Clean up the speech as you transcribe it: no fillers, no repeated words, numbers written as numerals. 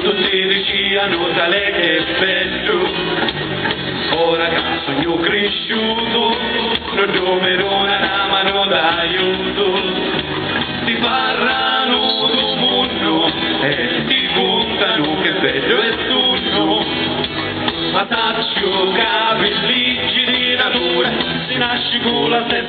Tutti dicevano tale che bello, ora che sogno cresciuto, non troverò una mano d'aiuto, ti parlano del mondo e ti contano che bello è tutto, ma taccio capellicci di natura, si nasce con la testa.